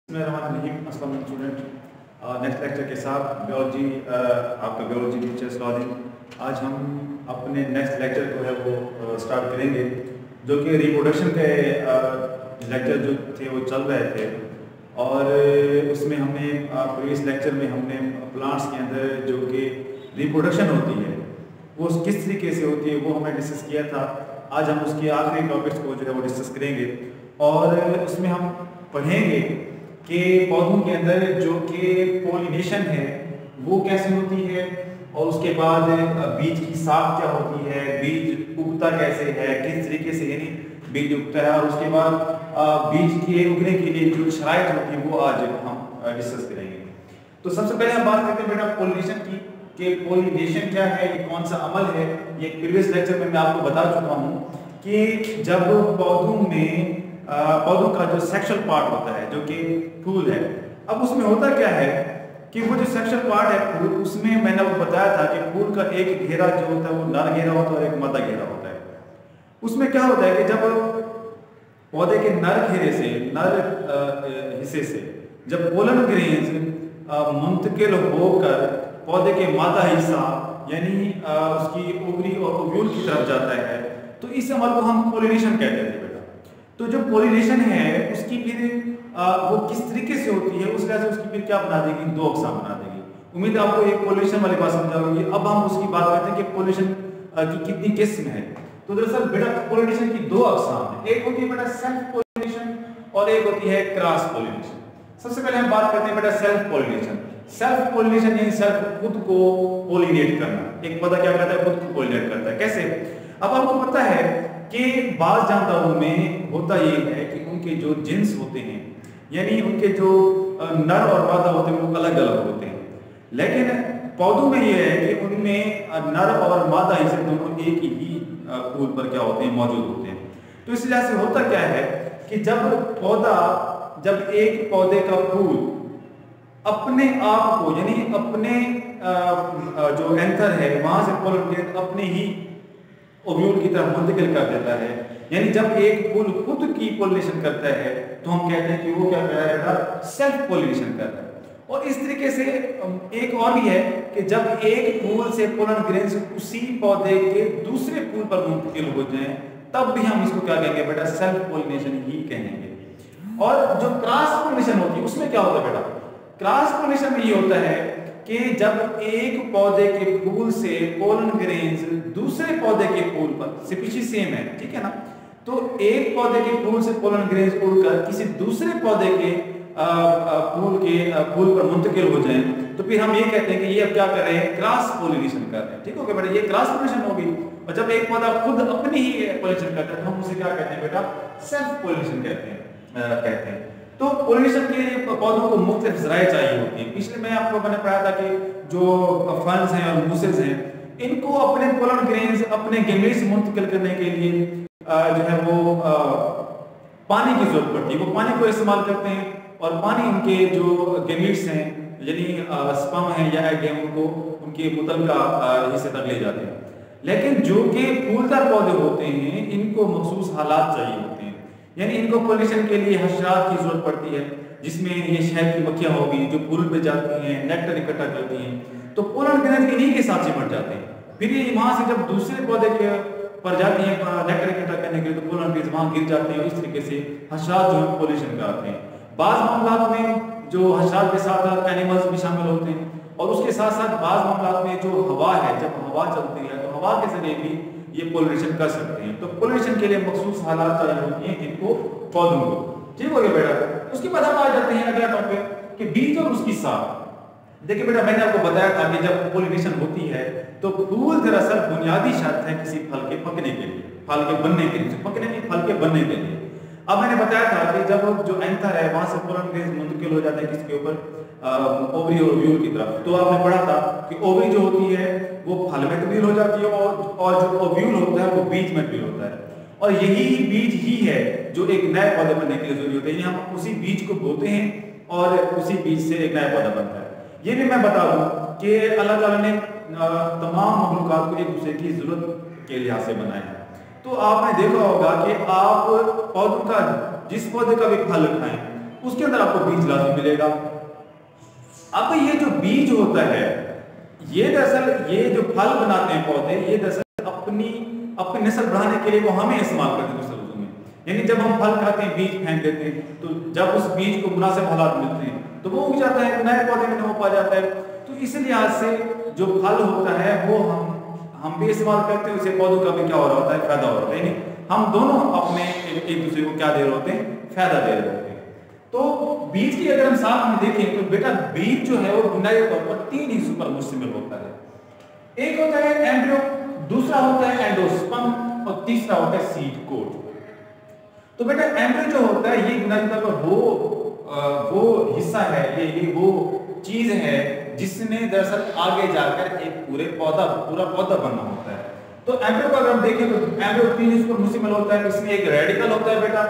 अस्सलाम student, next lecture के साथ बियोलॉजी आपका बियोलॉजी टीचर सलाउद्दीन। आज हम अपने नेक्स्ट लेक्चर को है वो स्टार्ट करेंगे, जो कि रिप्रोडक्शन के लेक्चर जो थे वो चल रहे थे। और उसमें हमने प्रीवियस लेक्चर में हमने प्लांट्स के अंदर जो कि रिप्रोडक्शन होती है वो किस तरीके से होती है वो हमने डिस्कस किया था। आज हम उसके आखिरी टॉपिक्स को जो है वो डिस्कस करेंगे और उसमें हम पढ़ेंगे कि पौधों के अंदर जो कि पोलिनेशन है वो कैसे होती है, और उसके बाद बीज की साख क्या होती है, बीज उगता कैसे है, किस तरीके से यानी बीज उगता है, और उसके बाद बीज के उगने के लिए जो शराइत होती है वो आज हम डिस्कस करेंगे। तो सबसे पहले हम बात करते हैं बेटा पोलिनेशन की, कि पोलिनेशन क्या है, ये कौन सा अमल है। ये प्रीवियस लेक्चर में मैं आपको बता चुका हूँ कि जब पौधों का जो सेक्शुअल पार्ट होता है जो कि फूल है, अब उसमें होता क्या है कि वो जो सेक्शुअल पार्ट है फूल, उसमें मैंने आपको बताया था कि फूल का एक घेरा जो होता है वो नर घेरा होता है और एक मादा घेरा होता है। उसमें क्या होता है कि जब पौधे के नर घेरे से, नर हिस्से से जब पोलन ग्रेन्स मुंतकिल होकर पौधे के मादा हिस्सा यानी उसकी ओवरी और ओव्यूल की तरफ जाता है, तो इस अमल को हम पोलिनेशन कहते हैं बेटा। तो जो पोलिनेशन है उसकी फिर वो किस तरीके से होती है, उस वजह से उसकी फिर क्या बना देगी, दो अक़साम बना देगी। उम्मीद है आपको एक पोलिनेशन वाली बात समझ आएगी। अब हम उसकी बात करते हैं कि पोलिनेशन की कितनी किस्म है। तो दरअसल बेटा पोलिनेशन की दो अक़साम है, एक होती है बेटा सेल्फ पोलिनेशन और एक होती है क्रॉस पोलिनेशन। सबसे पहले हम बात करते हैं बेटा सेल्फ पोलिनेशन। सेल्फ पोलिनेशन यानी सेल्फ खुद को पोलिनेट करना। एक पौधा क्या करता है, खुद को पोलिनेट करता है। कैसे? अब आपको पता है कि बाज़ जानदारों में होता ये है कि उनके जो जिन्स होते हैं यानी उनके जो नर और मादा होते हैं वो अलग अलग होते हैं, लेकिन पौधों में ये है कि उनमें नर और मादा हिस्से दोनों एक ही फूल पर क्या होते हैं, मौजूद होते हैं। तो इस वजह से होता क्या है कि जब एक पौधे का फूल अपने आप को यानी अपने जो एंथर है वहां से पोलन अपने ही ओव्यूल की तरफ मुंतकिल कर देता है, यानी जब एक फूल खुद की पोलिनेशन करता है तो हम कहते हैं कि वो क्या कर रहा है बेटा, सेल्फ पोलिनेशन कर रहा है। और इस तरीके से एक और भी है कि जब एक फूल से पोलन ग्रेन्स उसी पौधे के दूसरे फूल पर मुंतकिल हो जाएं तब भी हम इसको क्या कहेंगे बेटा, सेल्फ पोलिनेशन ही कहेंगे। और जो क्रॉस पोलिनेशन होती है उसमें क्या होता है बेटा, क्रॉस पोलिनेशन में ये होता है कि जब एक पौधे के फूल से पोलन ग्रेन्स दूसरे पौधे के फूल पर, स्पीशीज सेम है ठीक है ना, तो एक पौधे के फूल से पोलन ग्रेन्स उड़कर किसी दूसरे पौधे के फूल पर मुंतकिल हो जाएं तो फिर हम ये कहते हैं कि ये अब क्या कर रहे हैं, क्रॉस पोलिनेशन कर रहे हैं। ठीक हो गया बेटा, ये क्रॉस पोलिनेशन होगी। और जब एक पौधा खुद अपनी ही पोलिनेशन करता है तो हम उसे क्या कहते हैं बेटा, सेल्फ पोलिनेशन कहते हैं। तो पोलिनेशन के लिए पौधों को मुख्तलिफ ज़राए चाहिए होती है। पिछले मैंने पढ़ाया था कि जो फर्न्स हैं और मूसेस हैं इनको अपने पोलन ग्रेन्स अपने गेमेट्स मुंतकिल करने के लिए जो है वो पानी की जरूरत पड़ती है। वो पानी को इस्तेमाल करते हैं और पानी उनके जो गेमेट्स हैं यानी स्पर्म है या एग है उनको उनके मुतल्लिका हिस्से तक ले जाते हैं। लेकिन जो कि फूलदार पौधे होते हैं इनको मखसूस हालात चाहिए होते हैं, यानी इनको पोलिनेशन के लिए हशरात की जरूरत पड़ती है, जिसमें ये शहद की मक्खियाँ होगी जो फूल पे जाती हैं, नेक्टर इकट्ठा करती हैं, तो पोलन ग्रेन्स इन्हीं के साथ सिमट जाते हैं। फिर ये वहाँ से जब दूसरे पौधे के पर जाती हैं नेक्टर इकट्ठा करने के लिए तो पोलन ग्रेन्स वहाँ गिर जाते हैं और इस तरीके से हशरात जो है पोलिनेशन कराते हैं। बाज़ मामलात में जो हशरात के साथ एनिमल्स भी शामिल होते हैं, और उसके साथ साथ बाज़ मामलात में जो हवा है, जब हवा चलती है तो हवा के जरिए भी ये पोलिनेशन कर सकते हैं। तो पोलिनेशन के लिए मखसूस हालात चाहिए होती हैं इनको पौधों को। ठीक हो गया बेटा। उसके बाद हम आ जाते हैं अगला टॉपिक कि बीज और उसकी साख। देखिए बेटा मैंने आपको बताया था कि जब पोलिनेशन होती है तो फूल दरअसल बुनियादी शर्त है किसी फल के पकने के लिए, फल के बनने के लिए, पकने नहीं फल के बनने के लिए। अब मैंने बताया था कि जब जो एंथर है वहां से पोलन ग्रेन्स मुंतकिल हो जाते हैं किसके ऊपर, ओवरी और ओव्यूल की तरफ। तो आपने पढ़ा था कि ओवरी जो होती है वो फल में तब्दील हो जाती है और जो ओव्यूल होता है वो बीज में तब्दील होता है, और यही बीज ही है जो एक नए पौधे बनने के लिए जरूरी होते हैं। हम उसी बीज को बोते हैं और उसी बीज से एक नया पौधा बनता है। ये भी मैं बता दूं कि अल्लाह ताला ने तमाम मखलूकात को एक दूसरे की जरूरत के लिहाज से बनाया है। तो आपने देखा होगा कि आप पौधों का जिस पौधे का भी फल खाएं उसके अंदर आपको बीज लाजमी मिलेगा। अब ये जो बीज होता है, ये दरअसल ये जो फल बनाते हैं पौधे, ये दरअसल अपनी नस्ल बढ़ाने के लिए वो हमें इस्तेमाल करते हैं दूसरे लफ्ज़ों में। यानी जब हम फल खाते हैं, बीज फेंक देते हैं, तो जब उस बीज को मुनासिब हालात मिलते हैं तो वो उग जाता है, नए पौधे में नमो पा जाता है। तो इस लिहाज से जो फल होता है वो हम भी इस्तेमाल करते हैं, उससे पौधों का भी क्या हो रहा होता है, फायदा हो रहा है। यानी हम दोनों अपने एक दूसरे को क्या दे रहे होते हैं, फायदा दे रहे होते हैं। तो बीज की अगर हम साथ में देखें तो बेटा बीज जो है वो बुनियादी तौर पर 3 हिस्सों पर मुश्तमिल होता है। एक होता है एम्ब्रियो, दूसरा होता है एंडोस्पर्म और तीसरा होता है सीड कोट। तो बेटा एम्ब्रियो जो होता है ये बुनियादी तौर पर वो हिस्सा है, ये वो चीज है जिसने दरअसल आगे जाकर एक पूरा पौधा बनना होता है। तो एम्ब्रियो को अगर हम देखें तो एम्ब्रियो 3 हिस्सों पर मुश्तमिल होता है। इसमें एक रेडिकल होता है बेटा,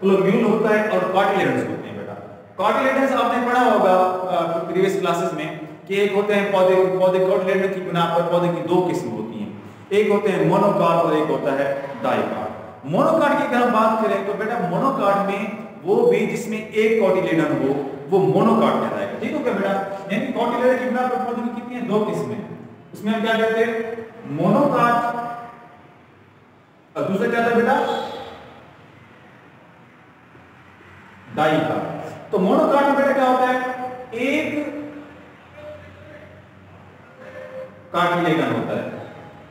ग्लोब्यूल होता है और कार्टिलेडन्स होते हैं बेटा। कार्टिलेडन्स आपने पढ़ा होगा प्रीवियस क्लासेस में कि एक होते हैं पौधे कार्टिलेडन की बिना पर पौधे की 2 किस्म होती हैं, एक होते हैं मोनोकार्ड और एक होता है डाइकार्ड। मोनोकार्ड की अगर हम बात करें तो बेटा मोनोकार्ड में वो भी जिसमें एक कार्टिलेडन हो वो मोनोकार्ड कहलाएगा। ठीक हो क्या बेटा? यानी कार्टिलेडन की बिना पर पौधे की कितनी है, 2 किस्में। उसमें हम क्या कहते हैं, मोनोकार्ड और दूसरा क्या था बेटा, डाइकार्ड। तो मोनोकार्ड में बेटा क्या होता है, एक कार्टिलेडन होता है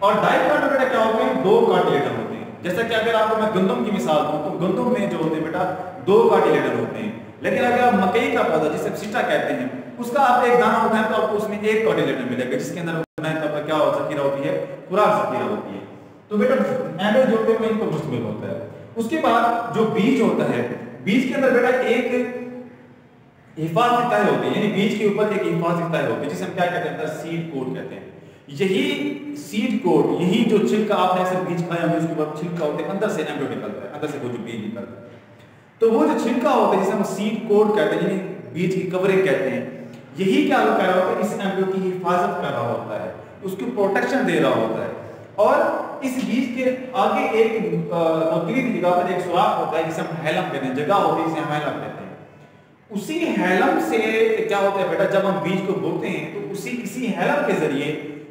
और डाइकार्ड में बेटा क्या होते हैं, 2 कार्टिलेडन होते हैं। जैसा कि अगर आपको मैं गंदम की मिसाल दूं तो गंदम में जो होते हैं बेटा 2 कार्टिलेडन होते हैं। लेकिन अगर आप मकई का पौधा जिसे सीटा कहते हैं उसका आप एक दाना उठाएं तो आपको उसमें एक कार्टिलेडन मिलेगा जिसके अंदर क्या जखीरा होती है, खुराक जखीरा होती है। तो बेटा एम्ब्रियो जो होते हैं इन पर मुश्तमिल होता है। उसके बाद जो बीज होता है, बीज के अंदर बेटा एक हिफाजती तह होती है, यानी बीज के ऊपर एक हिफाजती तह होती है जिसे हम क्या कहते हैं, सीड कोट कहते हैं। यही सीड कोट, यही जो छिलका आपने ऐसे बीज खाया है उसके बाद छिलका होते हैं, अंदर से एम्ब्रियो निकलता है, अंदर से वो जो बीज निकलता है। तो वो जो छिलका होता है जिसे हम सीड कोट कहते हैं, यानी बीज की कवरिंग कहते हैं, यही क्या कर रहा होता है, इस एम्ब्रियो की हिफाजत कर रहा होता है, उसकी प्रोटेक्शन दे रहा होता है। और इस बीज के आगे एक नौकरी जगह पर एक सुराख होता है जिसे हम हैलम कहते हैं, जगह होती है जिसे हम हैलम कहते हैं। उसी हैलम से क्या होता है बेटा, जब हम बीज को बोते हैं तो उसी किसी हैलम के जरिए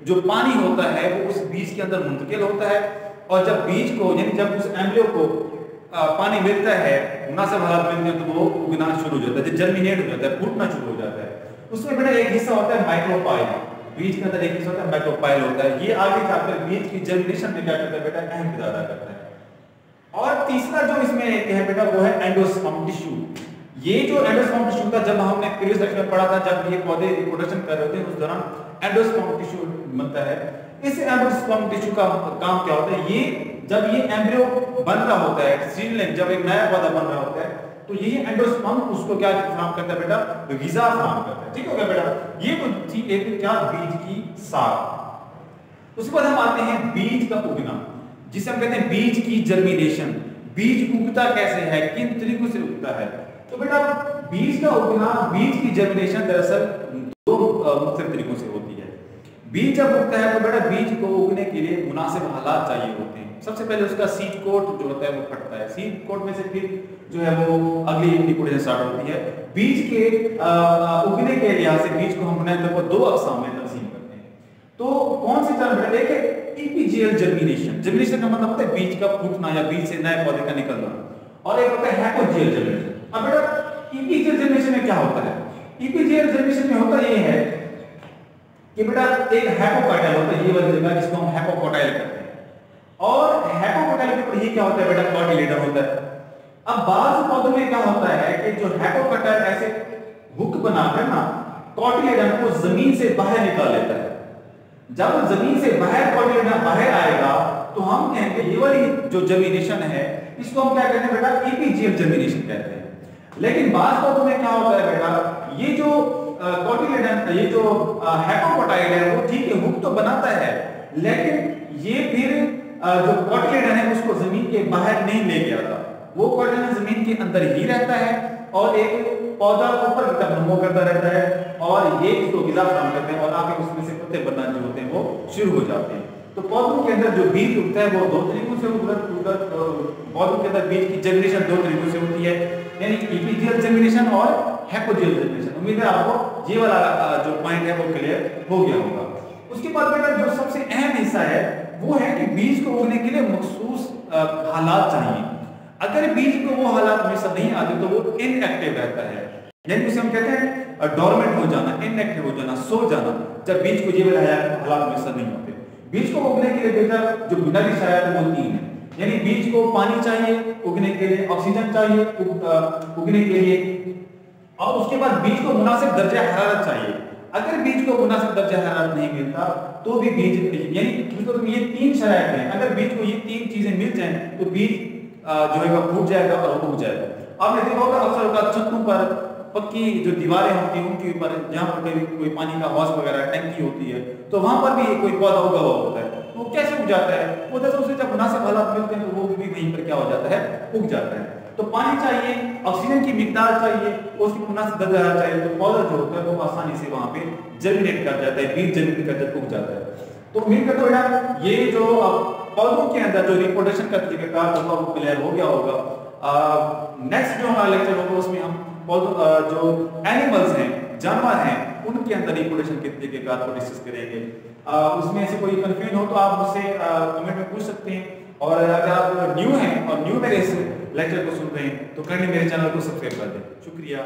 जो पानी होता है वो उस बीज के अंदर मुंतकिल होता है। और जब बीज को यानी जब उस एम्ब्रियो को पानी मिलता है, मुनासिब हालात मिलते हैं तो वो उगना शुरू हो जाता है, जर्मिनेट हो जाता है, फूटना शुरू हो जाता है। उसमें बेटा एक हिस्सा होता है माइक्रोपाइल, बीज के अंदर एक हिस्सा होता है माइक्रोपाइल होता है। ये आगे जाकर बीज की जर्मिनेशन में क्या करता है बेटा, अहम किरदार अदा करता है। और तीसरा जो इसमें एक है बेटा वो है एंडोस्पर्म टिश्यू। ये जो एंडोस्पर्म टिश्यू था, जब हमने प्रीवियस लेक्चर में पढ़ा था, जब ये पौधे रिप्रोडक्शन कर रहे होते हैं उस दौरान एंडोस्पर्म टिश्यू बनता है। इस एंडोस्पर्म टिश्यू का काम क्या होता है, ये जब ये एम्ब्रियो बन रहा होता है, सीडलिंग जब एक नया पौधा बन रहा होता है तो यही एंडोस्पर्म उसको क्या फराहम करता है बेटा, ग़िज़ा फराहम करता है। ठीक हो गया बेटा? ये तो थी एक क्या, बीज की साख। उसके बाद हम आते हैं बीज का उगना, जिसे हम कहते हैं बीज की जर्मिनेशन। बीज उगता कैसे है, किन तरीकों से उगता है? तो बेटा बीज का उगना, बीज की जर्मिनेशन दरअसल 2 मुख्तलिफ तरीकों से होती है। बीज जब उगता है तो बेटा बीज को उगने के लिए मुनासिब हालात चाहिए होते हैं। सबसे पहले उसका सीड कोट जो होता है वो फटता है, सीड कोट में से फिर जो है वो अगली रिप्रोडक्शन स्टार्ट होती है। बीज के उगने के लिहाज से बीज को हम बुनियादी तौर पर 2 अक़साम में तक़सीम करते हैं। तो कौन सी तरह बेटा, एक है इपीजियल जर्मिनेशन, जर्मिनेशन का मतलब होता है बीज का फूटना या बीज से नए पौधे का निकलना, और एक होता है हाइपोजियल जर्मिनेशन। अब बेटा इपीजियल जर्मिनेशन में क्या होता है, इपीजियल जर्मिनेशन में होता ये है कि बेटा एक हाइपोकाटाइल होता है, ये वाली जगह जिसको हम हाइपोकाटाइल कहते हैं, और हाइपोकाटाइल के ऊपर ये क्या होता है बेटा, कार्टिलेडन होता है। अब बाज़ पौधों में क्या होता है कि जो हाइपोकाटाइल ऐसे हुक बनाकर ना कार्टिलेडन को जमीन से बाहर निकाल लेता है। जब जमीन से बाहर कार्टिलेडन बाहर आएगा तो हम कहेंगे ये वाली जो जर्मिनेशन है इसको हम क्या कहते हैं बेटा, इपीजियल जर्मिनेशन कहते हैं। लेकिन बाज़ पौधों में क्या होता है बेटा, ये जो कार्टिलेडन, ये जो हाइपोकाटाइल है वो ठीक है हुक तो बनाता है, लेकिन ये फिर जो कार्टिलेडन है उसको जमीन के बाहर नहीं ले गया था, वो कार्टिलेडन जमीन के अंदर ही रहता है और एक पौधा ऊपर की तरफ नमो करता रहता है और ये इसको ग़िज़ा फराहम करते हैं और आगे उसमें से पत्ते बनना जो होते हैं वो शुरू हो जाते हैं। तो पौधों के अंदर जो बीज उगता है वो 2 तरीकों से पौधों के अंदर बीज की जर्मिनेशन 2 तरीकों से होती है, यानी इपीजियल जर्मिनेशन और हैपोजियल जर्मिनेशन। उम्मीद है आपको ये वाला जो पॉइंट है वो क्लियर हो गया होगा। उसके बाद बेटा जो सबसे अहम हिस्सा है वो है कि बीज को उगने के लिए मखसूस हालात चाहिए। अगर बीज को वो हालात में से नहीं आते तो वो इनएक्टिव रहता है, यानी उसे हम कहते हैं डोरमेंट हो जाना, इनएक्टिव हो जाना, सो जाना, जब बीज को ये वाले हालात में से नहीं होते। बीज को उगने के लिए बेटा जो बुनियादी शर्त वो 3 है, यानी बीज को पानी चाहिए उगने के लिए, ऑक्सीजन चाहिए उगने के लिए, और उसके बाद बीज को मुनासिब दर्जा हरारत चाहिए। अगर बीज को मुनासिब दर्जा हरारत नहीं मिलता तो भी बीज, यानी ये 3 शराइत हैं, अगर बीज को ये 3 चीजें मिल जाएं तो बीज जो है वो फूट जाएगा और उग जाएगा। आपने देखा होगा अक्सर होगा छतों पर पक्की जो दीवारें होती हैं उनके ऊपर जहाँ पर कभी कोई पानी का हौज वगैरह टंकी होती है तो वहां पर भी कोई पौधा उगा हुआ होता है, तो वो कैसे उग जाता है? वो दरअसल उसे जब मुनासिब हालात मिलते हैं तो वो भी वहीं पर क्या हो जाता है, उग जाता है। तो पानी चाहिए, ऑक्सीजन की मिकदार चाहिए, उसकी मुनासिब दर्जा चाहिए, तो पौधा जो होता है वो आसानी से वहां पे जर्मिनेट कर जाता है, बीज जर्मिनेट कर जाता है, उग जाता है। तो उम्मीद करता हूं यार ये जो पौधों के अंदर जो रिप्रोडक्शन का तरीकाकार होगा वो क्लियर हो गया होगा। नेक्स्ट जो हमारा लेक्चर होगा उसमें हम पौधों जो एनिमल्स हैं, जानवर हैं, उनके अंदर रिप्रोडक्शन के तरीकेकार को डिस्कस करेंगे। उसमें से कोई कंफ्यूजन हो तो आप मुझसे कमेंट में पूछ सकते हैं, और अगर आप न्यू हैं और न्यू मेरे इस लेक्चर को सुन रहे हैं तो काइंडली मेरे चैनल को सब्सक्राइब कर दें। शुक्रिया।